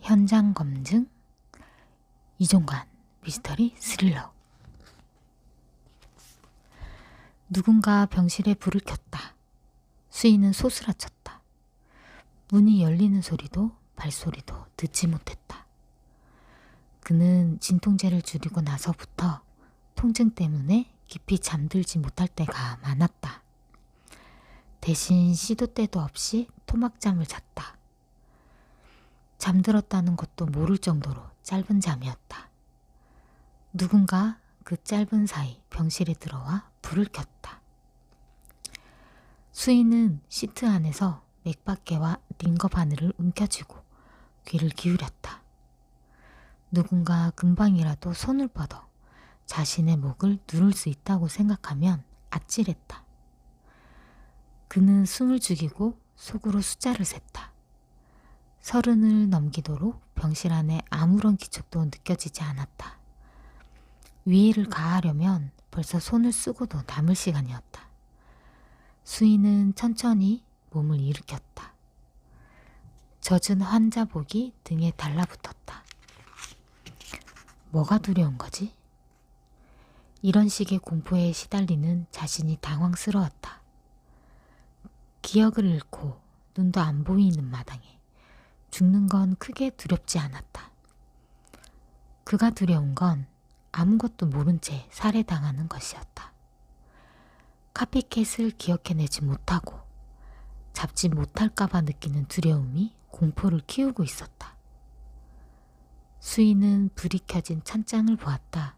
현장 검증, 이종관 미스터리 스릴러. 누군가 병실에 불을 켰다. 수인은 소스라쳤다. 문이 열리는 소리도 발소리도 듣지 못했다. 그는 진통제를 줄이고 나서부터 통증 때문에 깊이 잠들지 못할 때가 많았다. 대신 시도 때도 없이 토막잠을 잤다. 잠들었다는 것도 모를 정도로 짧은 잠이었다. 누군가 그 짧은 사이 병실에 들어와 불을 켰다. 수인은 시트 안에서 맥박개와 링거 바늘을 움켜쥐고 귀를 기울였다. 누군가 금방이라도 손을 뻗어 자신의 목을 누를 수 있다고 생각하면 아찔했다. 그는 숨을 죽이고 속으로 숫자를 셌다. 30을 넘기도록 병실 안에 아무런 기척도 느껴지지 않았다. 위해를 가하려면 벌써 손을 쓰고도 남을 시간이었다. 수인은 천천히 몸을 일으켰다. 젖은 환자복이 등에 달라붙었다. 뭐가 두려운 거지? 이런 식의 공포에 시달리는 자신이 당황스러웠다. 기억을 잃고 눈도 안 보이는 마당에 죽는 건 크게 두렵지 않았다. 그가 두려운 건 아무것도 모른 채 살해당하는 것이었다. 카피캣을 기억해내지 못하고 잡지 못할까봐 느끼는 두려움이 공포를 키우고 있었다. 수인은 불이 켜진 찬장을 보았다.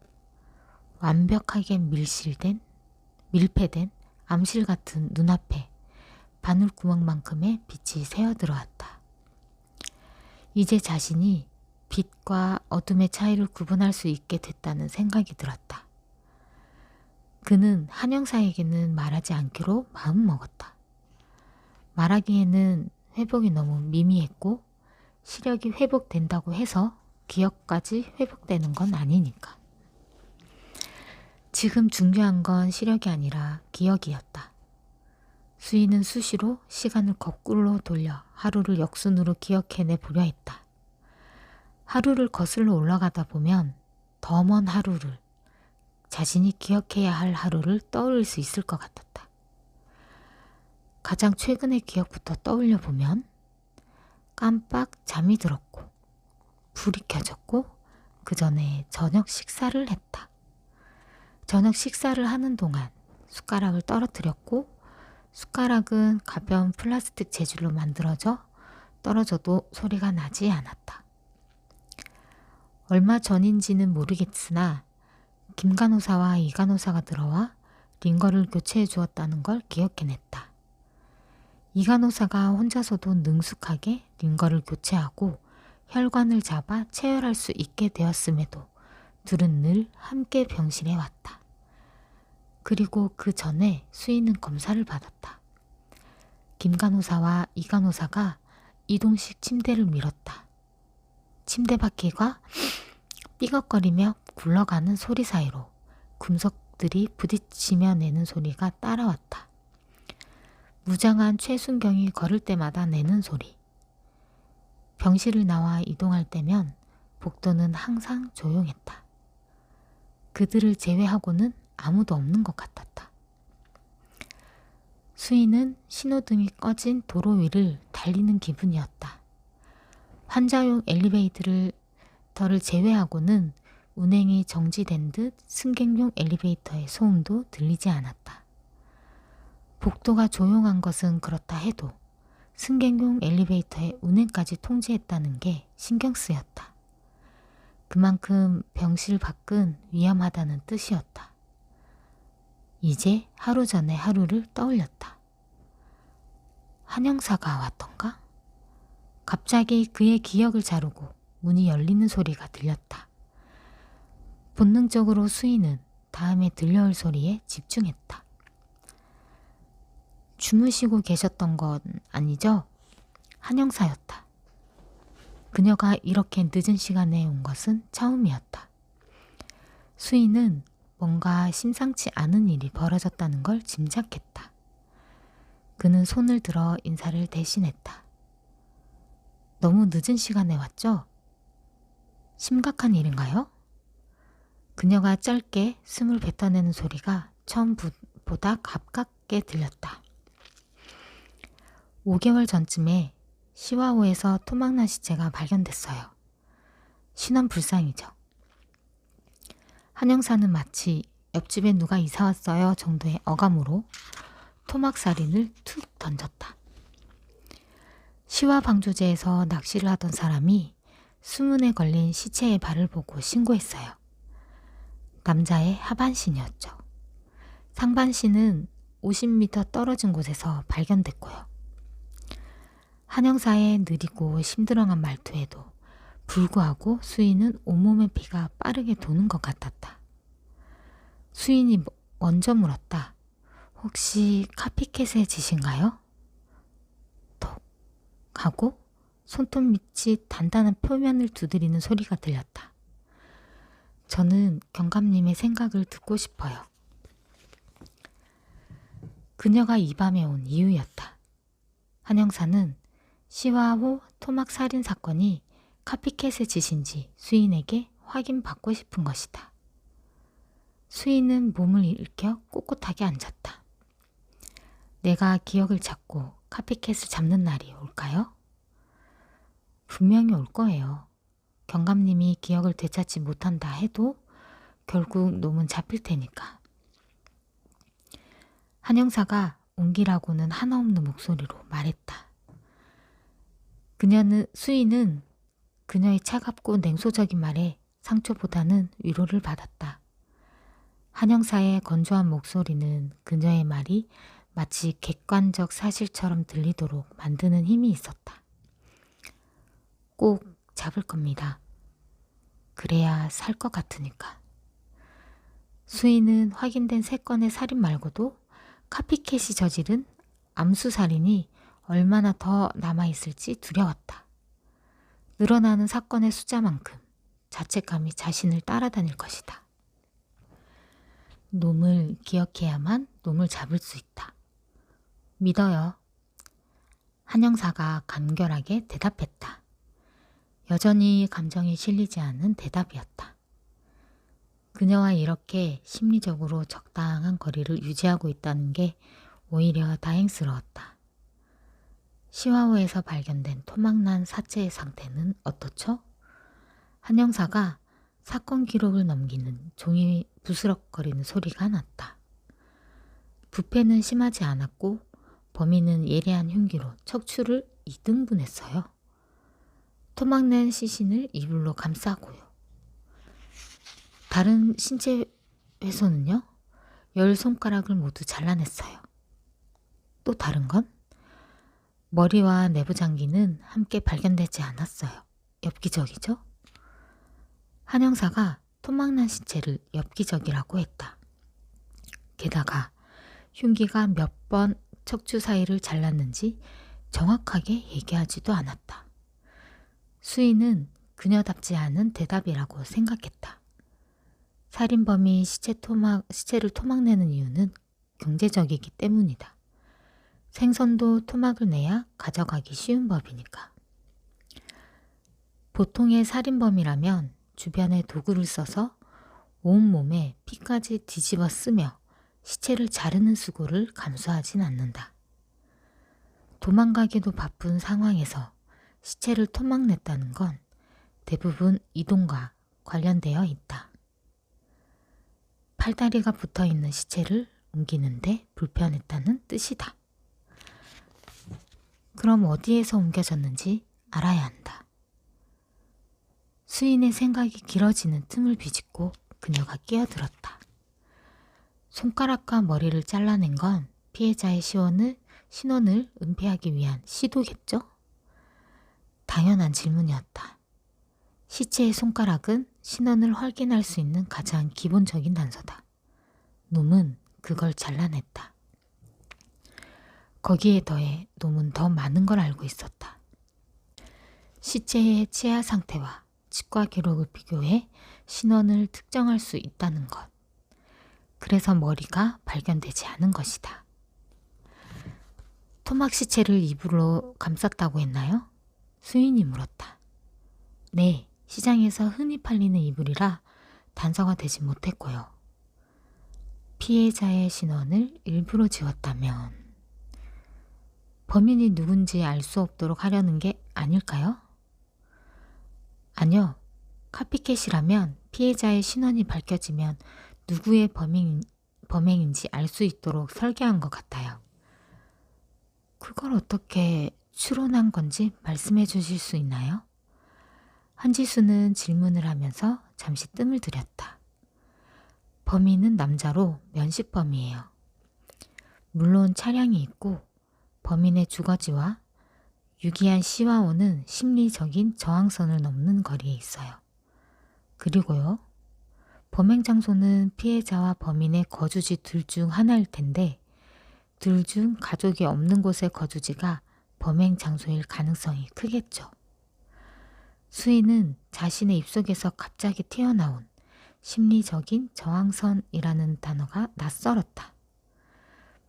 완벽하게 밀폐된 암실 같은 눈앞에 바늘구멍만큼의 빛이 새어들어왔다. 이제 자신이 빛과 어둠의 차이를 구분할 수 있게 됐다는 생각이 들었다. 그는 한영사에게는 말하지 않기로 마음먹었다. 말하기에는 회복이 너무 미미했고 시력이 회복된다고 해서 기억까지 회복되는 건 아니니까. 지금 중요한 건 시력이 아니라 기억이었다. 수인은 수시로 시간을 거꾸로 돌려 하루를 역순으로 기억해내 보려 했다. 하루를 거슬러 올라가다 보면 더 먼 하루를, 자신이 기억해야 할 하루를 떠올릴 수 있을 것 같았다. 가장 최근의 기억부터 떠올려 보면 깜빡 잠이 들었고 불이 켜졌고 그 전에 저녁 식사를 했다. 저녁 식사를 하는 동안 숟가락을 떨어뜨렸고 숟가락은 가벼운 플라스틱 재질로 만들어져 떨어져도 소리가 나지 않았다. 얼마 전인지는 모르겠으나 김간호사와 이간호사가 들어와 링거를 교체해 주었다는 걸 기억해냈다. 이간호사가 혼자서도 능숙하게 링거를 교체하고 혈관을 잡아 체열할 수 있게 되었음에도 둘은 늘 함께 병실에 왔다. 그리고 그 전에 수인은 검사를 받았다. 김간호사와 이간호사가 이동식 침대를 밀었다. 침대 바퀴가 삐걱거리며 굴러가는 소리 사이로 금속들이 부딪히며 내는 소리가 따라왔다. 무장한 최순경이 걸을 때마다 내는 소리. 병실을 나와 이동할 때면 복도는 항상 조용했다. 그들을 제외하고는 아무도 없는 것 같았다. 수인은 신호등이 꺼진 도로 위를 달리는 기분이었다. 환자용 엘리베이터를 제외하고는 운행이 정지된 듯 승객용 엘리베이터의 소음도 들리지 않았다. 복도가 조용한 것은 그렇다 해도 승객용 엘리베이터의 운행까지 통제했다는 게 신경 쓰였다. 그만큼 병실 밖은 위험하다는 뜻이었다. 이제 하루 전의 하루를 떠올렸다. 한영사가 왔던가? 갑자기 그의 기억을 자르고 문이 열리는 소리가 들렸다. 본능적으로 수인은 다음에 들려올 소리에 집중했다. 주무시고 계셨던 건 아니죠? 한영사였다. 그녀가 이렇게 늦은 시간에 온 것은 처음이었다. 수인은 뭔가 심상치 않은 일이 벌어졌다는 걸 짐작했다. 그는 손을 들어 인사를 대신했다. 너무 늦은 시간에 왔죠? 심각한 일인가요? 그녀가 짧게 숨을 뱉어내는 소리가 처음보다 가깝게 들렸다. 5개월 전쯤에 시와호에서 토막난 시체가 발견됐어요. 신원불상이죠. 한영사는 마치 옆집에 누가 이사왔어요 정도의 어감으로 토막살인을 툭 던졌다. 시와 방조제에서 낚시를 하던 사람이 수문에 걸린 시체의 발을 보고 신고했어요. 남자의 하반신이었죠. 상반신은 50m 떨어진 곳에서 발견됐고요. 한영사의 느리고 심드렁한 말투에도 불구하고 수인은 온몸의 피가 빠르게 도는 것 같았다. 수인이 먼저 물었다. 혹시 카피캣의 짓인가요? 톡 하고 손톱 밑이 단단한 표면을 두드리는 소리가 들렸다. 저는 경감님의 생각을 듣고 싶어요. 그녀가 이 밤에 온 이유였다. 한영사는 시와호 토막 살인 사건이 카피캣의 짓인지 수인에게 확인받고 싶은 것이다. 수인은 몸을 일으켜 꼿꼿하게 앉았다. 내가 기억을 찾고 카피캣을 잡는 날이 올까요? 분명히 올 거예요. 경감님이 기억을 되찾지 못한다 해도 결국 놈은 잡힐 테니까. 한영사가 옹기라고는 하나 없는 목소리로 말했다. 수인은 그녀의 차갑고 냉소적인 말에 상처보다는 위로를 받았다. 한영사의 건조한 목소리는 그녀의 말이 마치 객관적 사실처럼 들리도록 만드는 힘이 있었다. 꼭 잡을 겁니다. 그래야 살 것 같으니까. 수인은 확인된 3건의 살인 말고도 카피캣이 저지른 암수살인이 얼마나 더 남아있을지 두려웠다. 늘어나는 사건의 숫자만큼 자책감이 자신을 따라다닐 것이다. 놈을 기억해야만 놈을 잡을 수 있다. 믿어요. 한영사가 간결하게 대답했다. 여전히 감정이 실리지 않은 대답이었다. 그녀와 이렇게 심리적으로 적당한 거리를 유지하고 있다는 게 오히려 다행스러웠다. 시와호에서 발견된 토막난 사체의 상태는 어떻죠? 한영사가 사건 기록을 넘기는 종이 부스럭거리는 소리가 났다. 부패는 심하지 않았고 범인은 예리한 흉기로 척추를 2등분했어요. 토막낸 시신을 이불로 감싸고요. 다른 신체 훼손은요? 10손가락을 모두 잘라냈어요. 또 다른 건? 머리와 내부 장기는 함께 발견되지 않았어요. 엽기적이죠? 한영사가 토막난 시체를 엽기적이라고 했다. 게다가 흉기가 몇 번 척추 사이를 잘랐는지 정확하게 얘기하지도 않았다. 수인은 그녀답지 않은 대답이라고 생각했다. 살인범이 시체를 토막내는 이유는 경제적이기 때문이다. 생선도 토막을 내야 가져가기 쉬운 법이니까. 보통의 살인범이라면 주변에 도구를 써서 온몸에 피까지 뒤집어 쓰며 시체를 자르는 수고를 감수하진 않는다. 도망가기도 바쁜 상황에서 시체를 토막냈다는 건 대부분 이동과 관련되어 있다. 팔다리가 붙어있는 시체를 옮기는데 불편했다는 뜻이다. 그럼 어디에서 옮겨졌는지 알아야 한다. 수인의 생각이 길어지는 틈을 비집고 그녀가 끼어들었다. 손가락과 머리를 잘라낸 건 피해자의 신원을 은폐하기 위한 시도겠죠? 당연한 질문이었다. 시체의 손가락은 신원을 확인할 수 있는 가장 기본적인 단서다. 놈은 그걸 잘라냈다. 거기에 더해 놈은 더 많은 걸 알고 있었다. 시체의 치아 상태와 치과 기록을 비교해 신원을 특정할 수 있다는 것. 그래서 머리가 발견되지 않은 것이다. 토막 시체를 이불로 감쌌다고 했나요? 수인이 물었다. 네, 시장에서 흔히 팔리는 이불이라 단서가 되지 못했고요. 피해자의 신원을 일부러 지웠다면 범인이 누군지 알 수 없도록 하려는 게 아닐까요? 아니요. 카피캣이라면 피해자의 신원이 밝혀지면 누구의 범행인지 알 수 있도록 설계한 것 같아요. 그걸 어떻게 추론한 건지 말씀해 주실 수 있나요? 한지수는 질문을 하면서 잠시 뜸을 들였다. 범인은 남자로 면식범이에요. 물론 차량이 있고 범인의 주거지와 유기한 시와오는 심리적인 저항선을 넘는 거리에 있어요. 그리고요. 범행 장소는 피해자와 범인의 거주지 둘 중 하나일 텐데 둘 중 가족이 없는 곳의 거주지가 범행 장소일 가능성이 크겠죠. 수인은 자신의 입속에서 갑자기 튀어나온 심리적인 저항선이라는 단어가 낯설었다.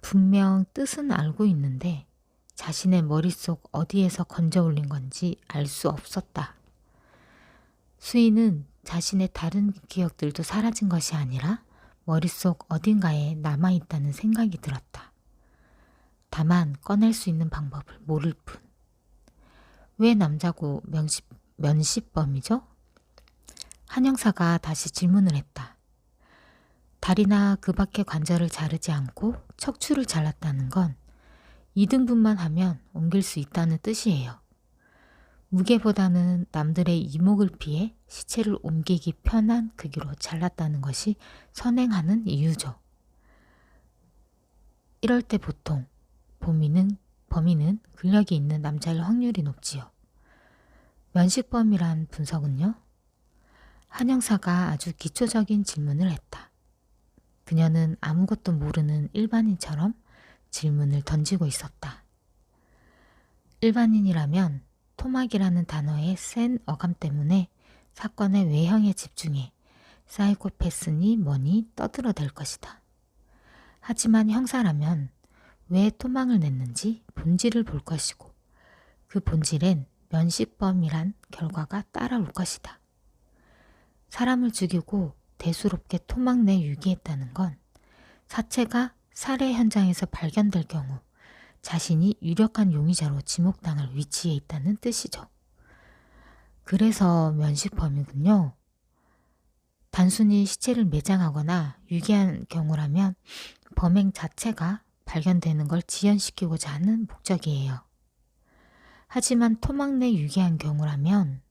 분명 뜻은 알고 있는데 자신의 머릿속 어디에서 건져 올린 건지 알 수 없었다. 수인은 자신의 다른 기억들도 사라진 것이 아니라 머릿속 어딘가에 남아있다는 생각이 들었다. 다만 꺼낼 수 있는 방법을 모를 뿐. 왜 남자고 면식범이죠? 한 형사가 다시 질문을 했다. 다리나 그 밖의 관절을 자르지 않고 척추를 잘랐다는 건 2등분만 하면 옮길 수 있다는 뜻이에요. 무게보다는 남들의 이목을 피해 시체를 옮기기 편한 크기로 잘랐다는 것이 선행하는 이유죠. 이럴 때 보통 범인은 근력이 있는 남자일 확률이 높지요. 면식범이란 분석은요? 한 형사가 아주 기초적인 질문을 했다. 그녀는 아무것도 모르는 일반인처럼 질문을 던지고 있었다. 일반인이라면 토막이라는 단어의 센 어감 때문에 사건의 외형에 집중해 사이코패스니 뭐니 떠들어댈 것이다. 하지만 형사라면 왜 토막을 냈는지 본질을 볼 것이고 그 본질엔 면식범이란 결과가 따라올 것이다. 사람을 죽이고 대수롭게 토막 내 유기했다는 건 사체가 살해 현장에서 발견될 경우 자신이 유력한 용의자로 지목당할 위치에 있다는 뜻이죠. 그래서 면식범이군요. 단순히 시체를 매장하거나 유기한 경우라면 범행 자체가 발견되는 걸 지연시키고자 하는 목적이에요. 하지만 토막 내 유기한 경우라면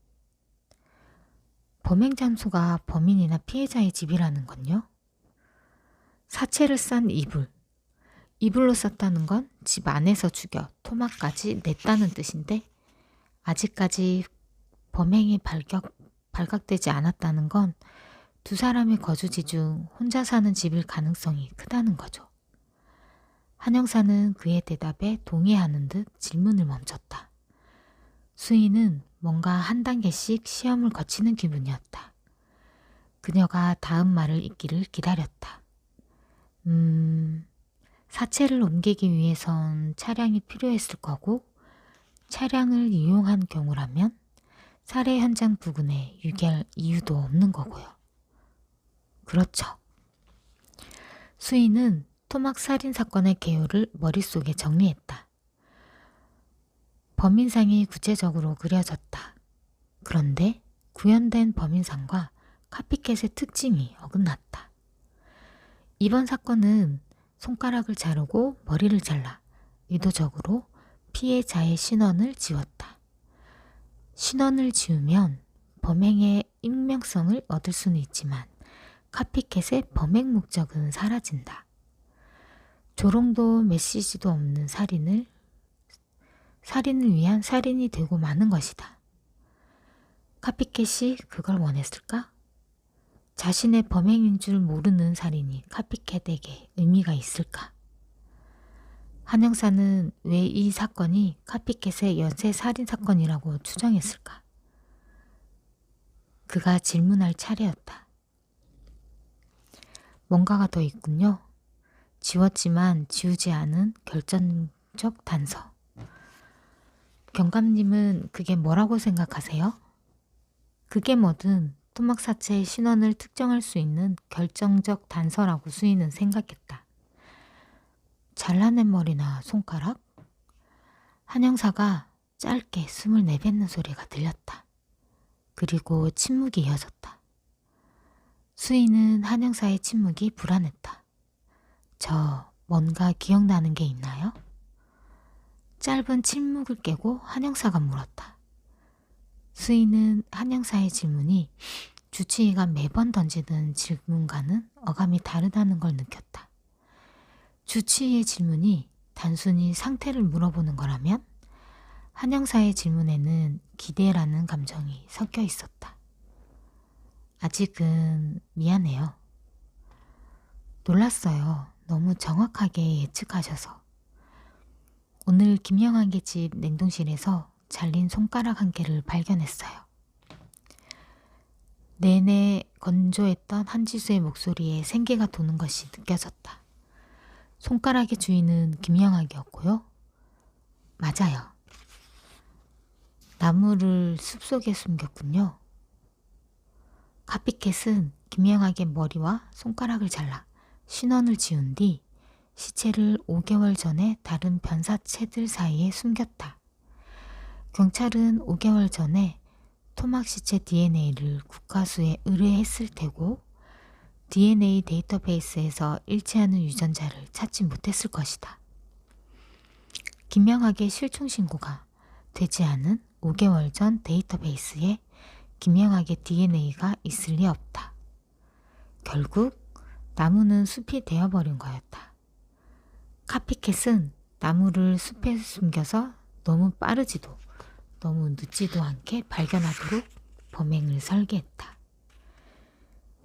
범행 장소가 범인이나 피해자의 집이라는 건요. 사체를 싼 이불로 쌌다는 건 집 안에서 죽여 토막까지 냈다는 뜻인데 아직까지 범행이 발각되지 않았다는 건 두 사람의 거주지 중 혼자 사는 집일 가능성이 크다는 거죠. 한 형사는 그의 대답에 동의하는 듯 질문을 멈췄다. 수인은 뭔가 한 단계씩 시험을 거치는 기분이었다. 그녀가 다음 말을 읽기를 기다렸다. 사체를 옮기기 위해선 차량이 필요했을 거고 차량을 이용한 경우라면 살해 현장 부근에 유기할 이유도 없는 거고요. 그렇죠. 수인은 토막 살인 사건의 개요를 머릿속에 정리했다. 범인상이 구체적으로 그려졌다. 그런데 구현된 범인상과 카피캣의 특징이 어긋났다. 이번 사건은 손가락을 자르고 머리를 잘라 의도적으로 피해자의 신원을 지웠다. 신원을 지우면 범행의 익명성을 얻을 수는 있지만 카피캣의 범행 목적은 사라진다. 조롱도 메시지도 없는 살인을 위한 살인이 되고 마는 것이다. 카피캣이 그걸 원했을까? 자신의 범행인 줄 모르는 살인이 카피캣에게 의미가 있을까? 한 형사는 왜 이 사건이 카피캣의 연쇄 살인 사건이라고 추정했을까? 그가 질문할 차례였다. 뭔가가 더 있군요. 지웠지만 지우지 않은 결정적 단서. 경감님은 그게 뭐라고 생각하세요? 그게 뭐든 토막 사체의 신원을 특정할 수 있는 결정적 단서라고 수인은 생각했다. 잘라낸 머리나 손가락? 한 형사가 짧게 숨을 내뱉는 소리가 들렸다. 그리고 침묵이 이어졌다. 수인은 한 형사의 침묵이 불안했다. 저 뭔가 기억나는 게 있나요? 짧은 침묵을 깨고 한 형사가 물었다. 수인은 한 형사의 질문이 주치의가 매번 던지는 질문과는 어감이 다르다는 걸 느꼈다. 주치의의 질문이 단순히 상태를 물어보는 거라면 한 형사의 질문에는 기대라는 감정이 섞여 있었다. 아직은 미안해요. 놀랐어요. 너무 정확하게 예측하셔서. 오늘 김영학의 집 냉동실에서 잘린 손가락 한 개를 발견했어요. 내내 건조했던 한지수의 목소리에 생기가 도는 것이 느껴졌다. 손가락의 주인은 김영학이었고요. 맞아요. 나무를 숲속에 숨겼군요. 카피캣은 김영학의 머리와 손가락을 잘라 신원을 지운 뒤 시체를 5개월 전에 다른 변사체들 사이에 숨겼다. 경찰은 5개월 전에 토막 시체 DNA를 국가수에 의뢰했을 테고 DNA 데이터베이스에서 일치하는 유전자를 찾지 못했을 것이다. 김영학의 실종 신고가 되지 않은 5개월 전 데이터베이스에 김영학의 DNA가 있을 리 없다. 결국 나무는 숲이 되어버린 거였다. 카피캣은 나무를 숲에 숨겨서 너무 빠르지도 너무 늦지도 않게 발견하도록 범행을 설계했다.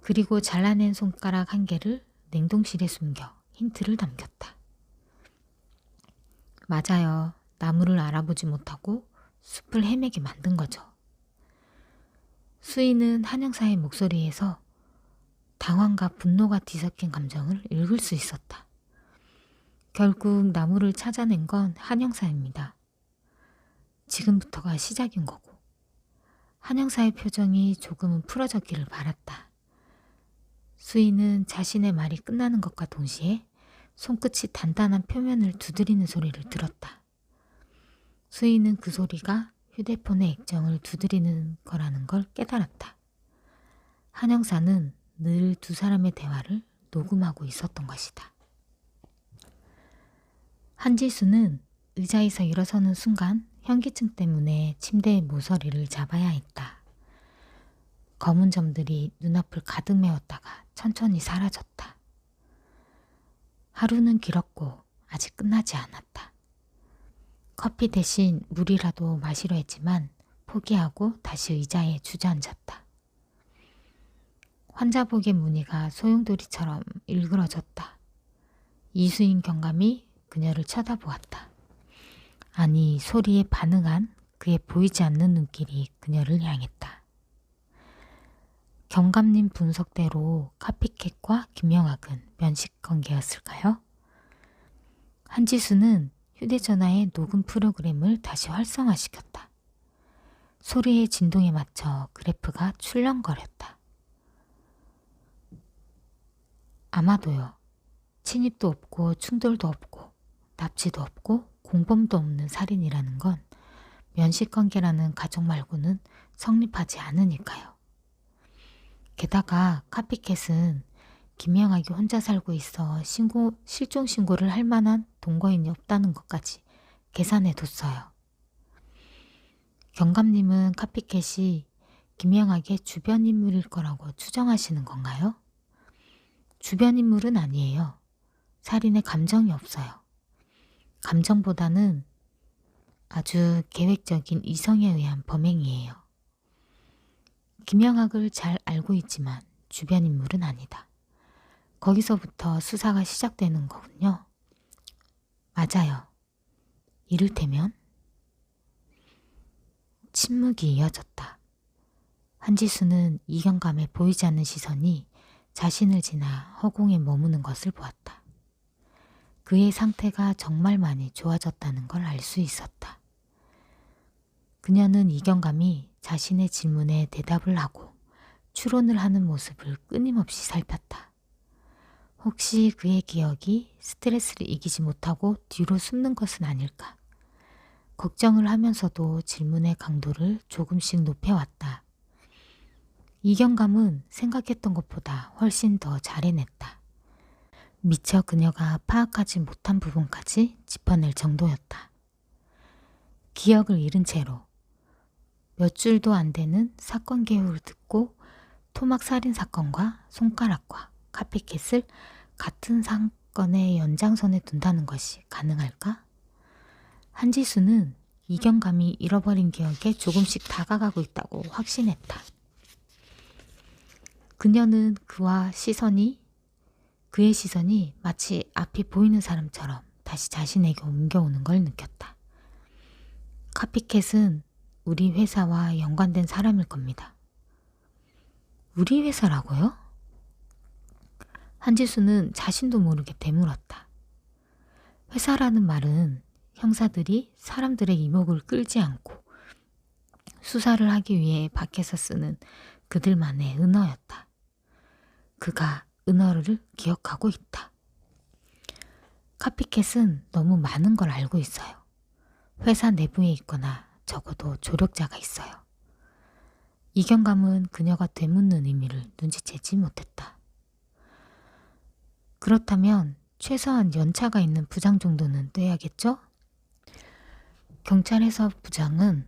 그리고 잘라낸 손가락 한 개를 냉동실에 숨겨 힌트를 남겼다. 맞아요. 나무를 알아보지 못하고 숲을 헤매게 만든 거죠. 수인은 한 형사의 목소리에서 당황과 분노가 뒤섞인 감정을 읽을 수 있었다. 결국 나무를 찾아낸 건 한 형사입니다. 지금부터가 시작인 거고. 한 형사의 표정이 조금은 풀어졌기를 바랐다. 수인은 자신의 말이 끝나는 것과 동시에 손끝이 단단한 표면을 두드리는 소리를 들었다. 수인은 그 소리가 휴대폰의 액정을 두드리는 거라는 걸 깨달았다. 한 형사는 늘 두 사람의 대화를 녹음하고 있었던 것이다. 한지수는 의자에서 일어서는 순간 현기증 때문에 침대의 모서리를 잡아야 했다. 검은 점들이 눈앞을 가득 메웠다가 천천히 사라졌다. 하루는 길었고 아직 끝나지 않았다. 커피 대신 물이라도 마시려 했지만 포기하고 다시 의자에 주저앉았다. 환자복의 무늬가 소용돌이처럼 일그러졌다. 이수인 경감이 그녀를 쳐다보았다. 아니, 소리에 반응한 그의 보이지 않는 눈길이 그녀를 향했다. 경감님 분석대로 카피캣과 김영학은 면식관계였을까요? 한지수는 휴대전화의 녹음 프로그램을 다시 활성화시켰다. 소리의 진동에 맞춰 그래프가 출렁거렸다. 아마도요. 침입도 없고 충돌도 없고 납치도 없고 공범도 없는 살인이라는 건 면식관계라는 가정 말고는 성립하지 않으니까요. 게다가 카피캣은 김영학이 혼자 살고 있어 실종 신고를 할 만한 동거인이 없다는 것까지 계산해뒀어요. 경감님은 카피캣이 김영학의 주변 인물일 거라고 추정하시는 건가요? 주변 인물은 아니에요. 살인에 감정이 없어요. 감정보다는 아주 계획적인 이성에 의한 범행이에요. 김영학을 잘 알고 있지만 주변 인물은 아니다. 거기서부터 수사가 시작되는 거군요. 맞아요. 이를테면 침묵이 이어졌다. 한지수는 이경감의 보이지 않는 시선이 자신을 지나 허공에 머무는 것을 보았다. 그의 상태가 정말 많이 좋아졌다는 걸 알 수 있었다. 그녀는 이경감이 자신의 질문에 대답을 하고 추론을 하는 모습을 끊임없이 살폈다. 혹시 그의 기억이 스트레스를 이기지 못하고 뒤로 숨는 것은 아닐까? 걱정을 하면서도 질문의 강도를 조금씩 높여왔다. 이경감은 생각했던 것보다 훨씬 더 잘 해냈다. 미처 그녀가 파악하지 못한 부분까지 짚어낼 정도였다. 기억을 잃은 채로 몇 줄도 안 되는 사건 개요를 듣고 토막 살인 사건과 손가락과 카피캣을 같은 사건의 연장선에 둔다는 것이 가능할까? 한지수는 이경감이 잃어버린 기억에 조금씩 다가가고 있다고 확신했다. 그녀는 그의 시선이 마치 앞이 보이는 사람처럼 다시 자신에게 옮겨오는 걸 느꼈다. 카피캣은 우리 회사와 연관된 사람일 겁니다. 우리 회사라고요? 한지수는 자신도 모르게 되물었다. 회사라는 말은 형사들이 사람들의 이목을 끌지 않고 수사를 하기 위해 밖에서 쓰는 그들만의 은어였다. 그가 은어를 기억하고 있다. 카피캣은 너무 많은 걸 알고 있어요. 회사 내부에 있거나 적어도 조력자가 있어요. 이경감은 그녀가 되묻는 의미를 눈치채지 못했다. 그렇다면 최소한 연차가 있는 부장 정도는 돼야겠죠? 경찰에서 부장은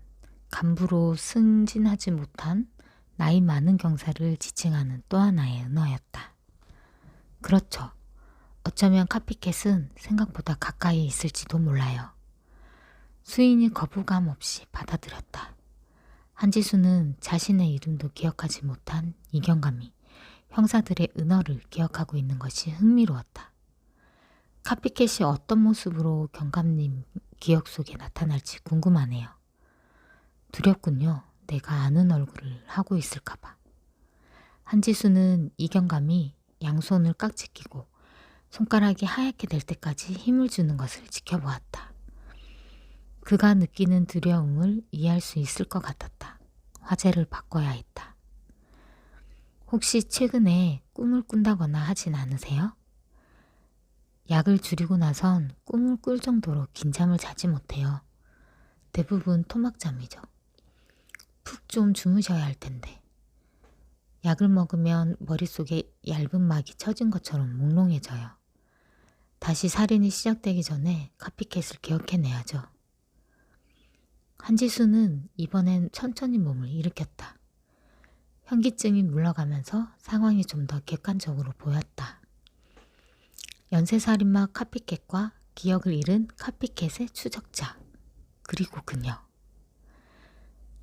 간부로 승진하지 못한 나이 많은 경사를 지칭하는 또 하나의 은어였다. 그렇죠. 어쩌면 카피캣은 생각보다 가까이 있을지도 몰라요. 수인이 거부감 없이 받아들였다. 한지수는 자신의 이름도 기억하지 못한 이경감이 형사들의 은어를 기억하고 있는 것이 흥미로웠다. 카피캣이 어떤 모습으로 경감님 기억 속에 나타날지 궁금하네요. 두렵군요. 내가 아는 얼굴을 하고 있을까봐. 한지수는 이경감이 양손을 깍지 끼고 손가락이 하얗게 될 때까지 힘을 주는 것을 지켜보았다. 그가 느끼는 두려움을 이해할 수 있을 것 같았다. 화제를 바꿔야 했다. 혹시 최근에 꿈을 꾼다거나 하진 않으세요? 약을 줄이고 나선 꿈을 꿀 정도로 긴 잠을 자지 못해요. 대부분 토막잠이죠. 푹 좀 주무셔야 할 텐데. 약을 먹으면 머릿속에 얇은 막이 쳐진 것처럼 몽롱해져요. 다시 살인이 시작되기 전에 카피캣을 기억해내야죠. 한지수는 이번엔 천천히 몸을 일으켰다. 현기증이 물러가면서 상황이 좀 더 객관적으로 보였다. 연쇄살인마 카피캣과 기억을 잃은 카피캣의 추적자, 그리고 그녀.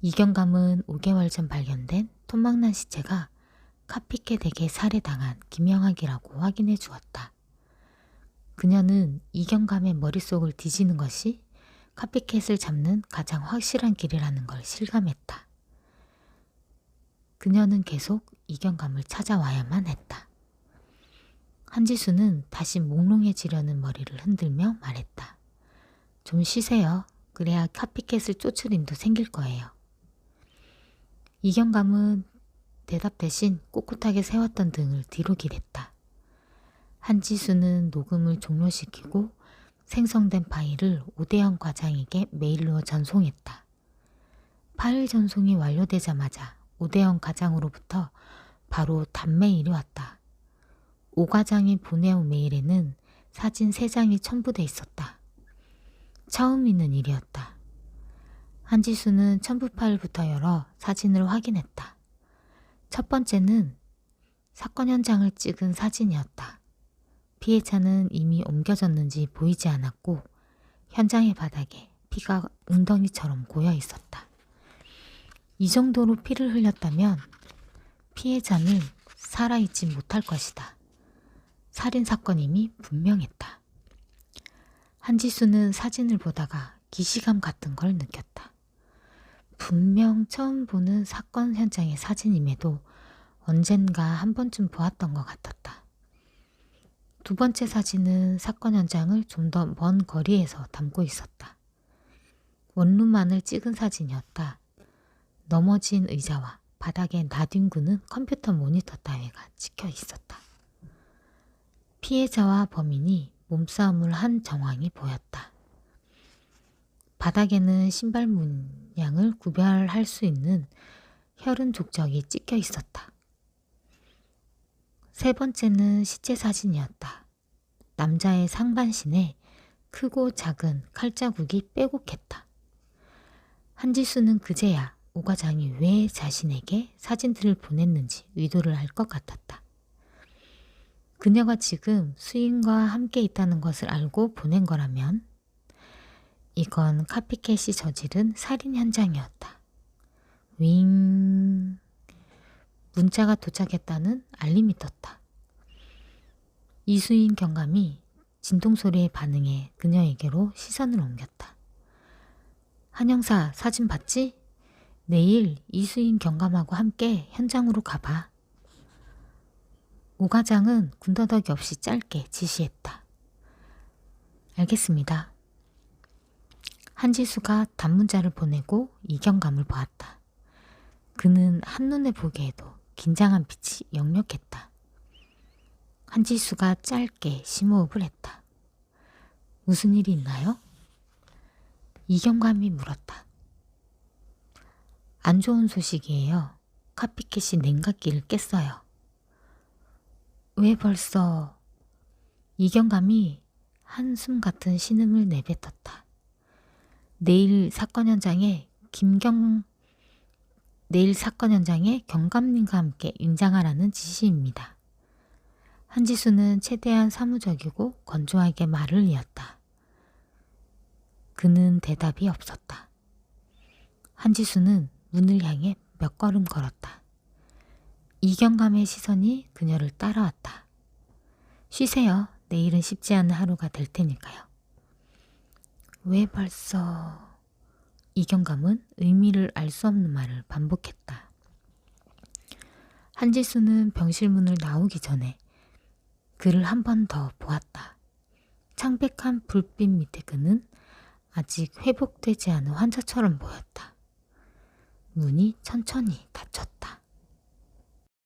이경감은 5개월 전 발견된 토막난 시체가 카피캣에게 살해당한 김영학이라고 확인해 주었다. 그녀는 이경감의 머릿속을 뒤지는 것이 카피캣을 잡는 가장 확실한 길이라는 걸 실감했다. 그녀는 계속 이경감을 찾아와야만 했다. 한지수는 다시 몽롱해지려는 머리를 흔들며 말했다. 좀 쉬세요. 그래야 카피캣을 쫓을 힘도 생길 거예요. 이경감은 대답 대신 꼿꼿하게 세웠던 등을 뒤로 기댔다. 한지수는 녹음을 종료시키고 생성된 파일을 오대영 과장에게 메일로 전송했다. 파일 전송이 완료되자마자 오대영 과장으로부터 바로 답메일이 왔다. 오 과장이 보내온 메일에는 사진 3장이 첨부돼 있었다. 처음 있는 일이었다. 한지수는 첨부 파일부터 열어 사진을 확인했다. 첫 번째는 사건 현장을 찍은 사진이었다. 피해자는 이미 옮겨졌는지 보이지 않았고 현장의 바닥에 피가 웅덩이처럼 고여 있었다. 이 정도로 피를 흘렸다면 피해자는 살아있지 못할 것이다. 살인사건임이 분명했다. 한지수는 사진을 보다가 기시감 같은 걸 느꼈다. 분명 처음 보는 사건 현장의 사진임에도 언젠가 한 번쯤 보았던 것 같았다. 두 번째 사진은 사건 현장을 좀 더 먼 거리에서 담고 있었다. 원룸만을 찍은 사진이었다. 넘어진 의자와 바닥에 나뒹구는 컴퓨터 모니터 따위가 찍혀 있었다. 피해자와 범인이 몸싸움을 한 정황이 보였다. 바닥에는 신발 문양을 구별할 수 있는 혈흔 족적이 찍혀 있었다. 세 번째는 시체 사진이었다. 남자의 상반신에 크고 작은 칼자국이 빼곡했다. 한지수는 그제야 오 과장이 왜 자신에게 사진들을 보냈는지 의도를 알 것 같았다. 그녀가 지금 수인과 함께 있다는 것을 알고 보낸 거라면 이건 카피캣이 저지른 살인 현장이었다. 윙. 문자가 도착했다는 알림이 떴다. 이수인 경감이 진동소리에 반응해 그녀에게로 시선을 옮겼다. 한 형사 사진 봤지? 내일 이수인 경감하고 함께 현장으로 가봐. 오 과장은 군더더기 없이 짧게 지시했다. 알겠습니다. 한지수가 단문자를 보내고 이경감을 보았다. 그는 한눈에 보기에도 긴장한 빛이 역력했다. 한지수가 짧게 심호흡을 했다. 무슨 일이 있나요? 이경감이 물었다. 안 좋은 소식이에요. 카피캣이 냉각기를 깼어요. 왜 벌써? 이경감이 한숨 같은 신음을 내뱉었다. 내일 사건 현장에 경감님과 함께 임장하라는 지시입니다. 한지수는 최대한 사무적이고 건조하게 말을 이었다. 그는 대답이 없었다. 한지수는 문을 향해 몇 걸음 걸었다. 이경감의 시선이 그녀를 따라왔다. 쉬세요. 내일은 쉽지 않은 하루가 될 테니까요. 왜 벌써? 이경감은 의미를 알 수 없는 말을 반복했다. 한지수는 병실문을 나오기 전에 그를 한 번 더 보았다. 창백한 불빛 밑에 그는 아직 회복되지 않은 환자처럼 보였다. 문이 천천히 닫혔다.